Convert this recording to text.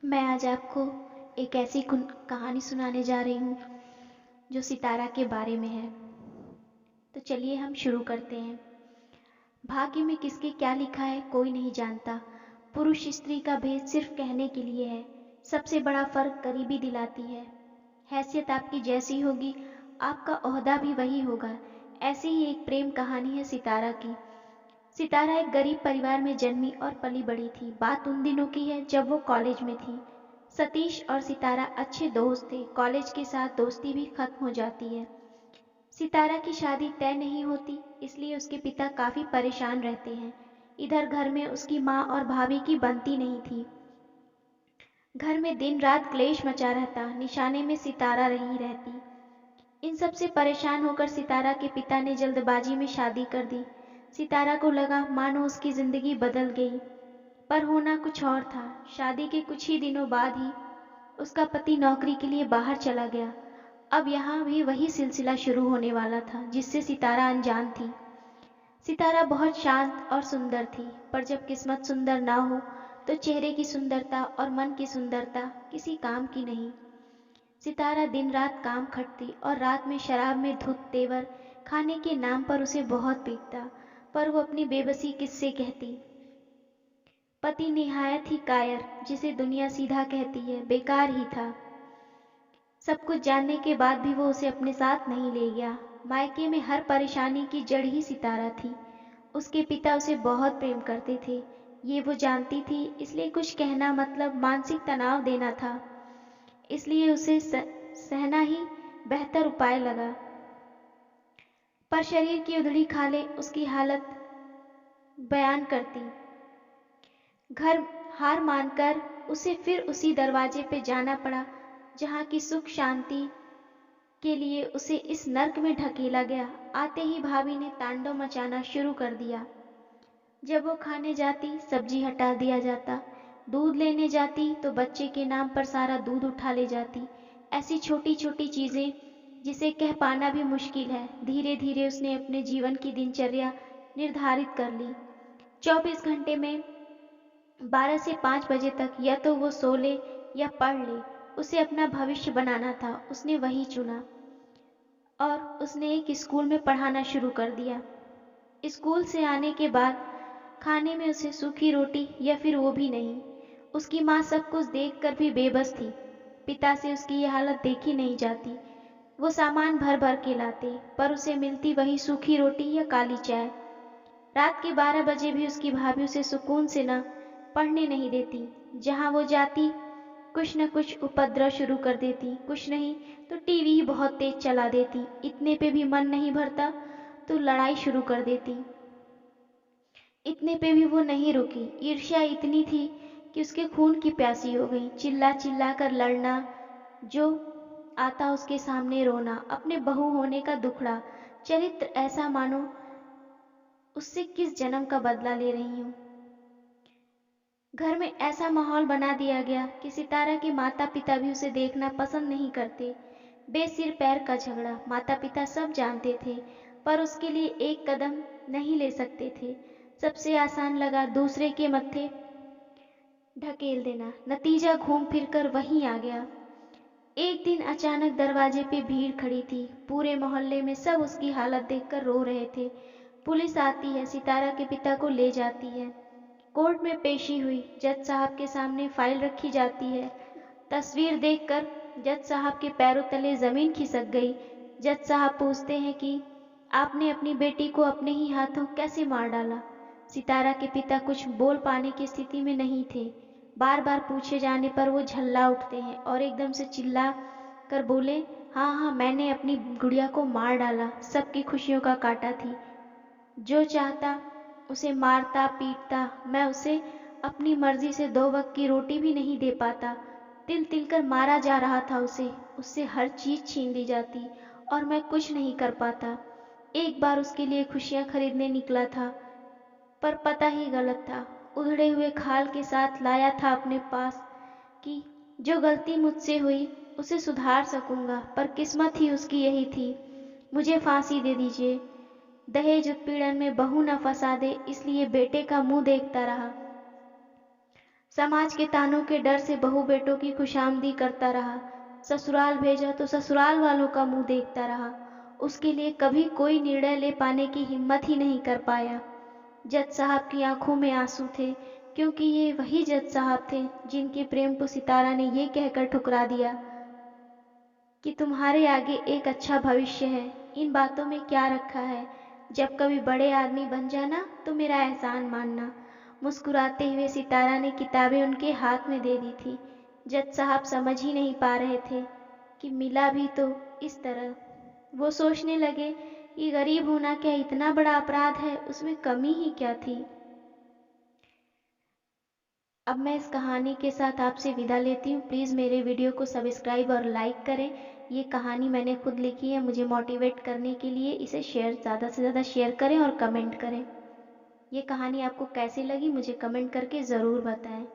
मैं आज आपको एक ऐसी कहानी सुनाने जा रही हूँ जो सितारा के बारे में है। तो चलिए हम शुरू करते हैं। भाग्य में किसके क्या लिखा है कोई नहीं जानता। पुरुष स्त्री का भेद सिर्फ कहने के लिए है। सबसे बड़ा फर्क करीबी दिलाती है। हैसियत आपकी जैसी होगी आपका ओहदा भी वही होगा। ऐसी ही एक प्रेम कहानी है सितारा की। सितारा एक गरीब परिवार में जन्मी और पली बड़ी थी। बात उन दिनों की है जब वो कॉलेज में थी। सतीश और सितारा अच्छे दोस्त थे। कॉलेज के साथ दोस्ती भी खत्म हो जाती है। सितारा की शादी तय नहीं होती, इसलिए उसके पिता काफी परेशान रहते हैं। इधर घर में उसकी माँ और भाभी की बनती नहीं थी। घर में दिन रात क्लेश मचा रहता, निशाने में सितारा रही रहती। इन सब से परेशान होकर सितारा के पिता ने जल्दबाजी में शादी कर दी। सितारा को लगा मानो उसकी जिंदगी बदल गई, पर होना कुछ और था। शादी के कुछ ही दिनों बाद ही उसका पति नौकरी के लिए बाहर चला गया। अब यहाँ भी वही सिलसिला शुरू होने वाला था जिससे सितारा अनजान थी। सितारा बहुत शांत और सुंदर थी, पर जब किस्मत सुंदर ना हो तो चेहरे की सुंदरता और मन की सुंदरता किसी काम की नहीं। सितारा दिन रात काम खटती और रात में शराब में धुत तेवर खाने के नाम पर उसे बहुत पीटता, पर वो अपनी बेबसी किससे कहती। पति निहायत ही कायर, जिसे दुनिया सीधा कहती है, बेकार ही था। सब कुछ जानने के बाद भी वो उसे अपने साथ नहीं ले गया। मायके में हर परेशानी की जड़ ही सितारा थी। उसके पिता उसे बहुत प्रेम करते थे, ये वो जानती थी, इसलिए कुछ कहना मतलब मानसिक तनाव देना था। इसलिए उसे सहना ही बेहतर उपाय लगा। पर शरीर की उधड़ी खाले उसकी हालत बयान करती। घर हार मानकर उसे फिर उसी दरवाजे पे जाना पड़ा जहाँ की सुख शांति के लिए उसे इस नर्क में ढकेला गया। आते ही भाभी ने तांडव मचाना शुरू कर दिया। जब वो खाने जाती सब्जी हटा दिया जाता, दूध लेने जाती तो बच्चे के नाम पर सारा दूध उठा ले जाती। ऐसी छोटी छोटी चीजें जिसे कह पाना भी मुश्किल है। धीरे धीरे उसने अपने जीवन की दिनचर्या निर्धारित कर ली। 24 घंटे में 12 से 5 बजे तक या तो वो सो ले या पढ़ ले। उसे अपना भविष्य बनाना था, उसने वही चुना और उसने एक स्कूल में पढ़ाना शुरू कर दिया। स्कूल से आने के बाद खाने में उसे सूखी रोटी या फिर वो भी नहीं। उसकी माँ सब कुछ देखकर भी बेबस थी। पिता से उसकी ये हालत देखी नहीं जाती। वो सामान भर भर के लाते, पर उसे मिलती वही सूखी रोटी या काली चाय। रात के 12 बजे भी उसकी भाभी उसे सुकून से न पढ़ने नहीं देती। जहाँ वो जाती कुछ न कुछ उपद्रव शुरू कर देती, कुछ नहीं तो टीवी ही बहुत तेज चला देती। इतने पे भी मन नहीं भरता तो लड़ाई शुरू कर देती। इतने पे भी वो नहीं रुकी। ईर्ष्या इतनी थी कि उसके खून की प्यासी हो गई। चिल्ला चिल्ला कर लड़ना, जो आता उसके सामने रोना, अपने बहू होने का दुखड़ा। चरित्र ऐसा मानो उससे किस जन्म का बदला ले रही हूँ। घर में ऐसा माहौल बना दिया गया कि सितारा के माता पिता भी उसे देखना पसंद नहीं करते। बेसिर पैर का झगड़ा माता पिता सब जानते थे, पर उसके लिए एक कदम नहीं ले सकते थे। सबसे आसान लगा दूसरे के मत्थे ढकेल देना। नतीजा घूम फिर कर वहीं आ गया। एक दिन अचानक दरवाजे पे भीड़ खड़ी थी। पूरे मोहल्ले में सब उसकी हालत देखकर रो रहे थे। पुलिस आती है, सितारा के पिता को ले जाती है। कोर्ट में पेशी हुई। जज साहब के सामने फाइल रखी जाती है। तस्वीर देखकर जज साहब के पैरों तले जमीन खिसक गई। जज साहब पूछते हैं कि आपने अपनी बेटी को अपने ही हाथों कैसे मार डाला। सितारा के पिता कुछ बोल पाने की स्थिति में नहीं थे। बार बार पूछे जाने पर वो झल्ला उठते हैं और एकदम से चिल्ला कर बोले, हाँ हाँ मैंने अपनी गुड़िया को मार डाला। सबकी खुशियों का कांटा थी। जो चाहता उसे मारता पीटता। मैं उसे अपनी मर्जी से 2 वक्त की रोटी भी नहीं दे पाता। तिल तिल कर मारा जा रहा था उसे। उससे हर चीज छीन ली जाती और मैं कुछ नहीं कर पाता। एक बार उसके लिए खुशियां खरीदने निकला था, पर पता ही गलत था। उधड़े हुए खाल के साथ लाया था अपने पास कि जो गलती मुझसे हुई उसे सुधार सकूंगा, पर किस्मत ही उसकी यही थी। मुझे फांसी दे दीजिए। दहेज उत्पीड़न में बहू न फंसा दे, इसलिए बेटे का मुंह देखता रहा। समाज के तानों के डर से बहू बेटों की खुशामदी करता रहा। ससुराल भेजा तो ससुराल वालों का मुंह देखता रहा। उसके लिए कभी कोई निर्णय ले पाने की हिम्मत ही नहीं कर पाया। जज साहब की आंखों में आंसू थे, क्योंकि ये वही जज साहब थे जिनके प्रेम को सितारा ने ये कहकर ठुकरा दिया कि तुम्हारे आगे एक अच्छा भविष्य है। इन बातों में क्या रखा है? जब कभी बड़े आदमी बन जाना तो मेरा एहसान मानना। मुस्कुराते हुए सितारा ने किताबें उनके हाथ में दे दी थी। जज साहब समझ ही नहीं पा रहे थे कि मिला भी तो इस तरह। वो सोचने लगे कि गरीब होना क्या इतना बड़ा अपराध है, उसमें कमी ही क्या थी। अब मैं इस कहानी के साथ आपसे विदा लेती हूँ। प्लीज़ मेरे वीडियो को सब्सक्राइब और लाइक करें। ये कहानी मैंने खुद लिखी है, मुझे मोटिवेट करने के लिए। इसे ज़्यादा से ज़्यादा शेयर करें और कमेंट करें। ये कहानी आपको कैसी लगी मुझे कमेंट करके ज़रूर बताएं।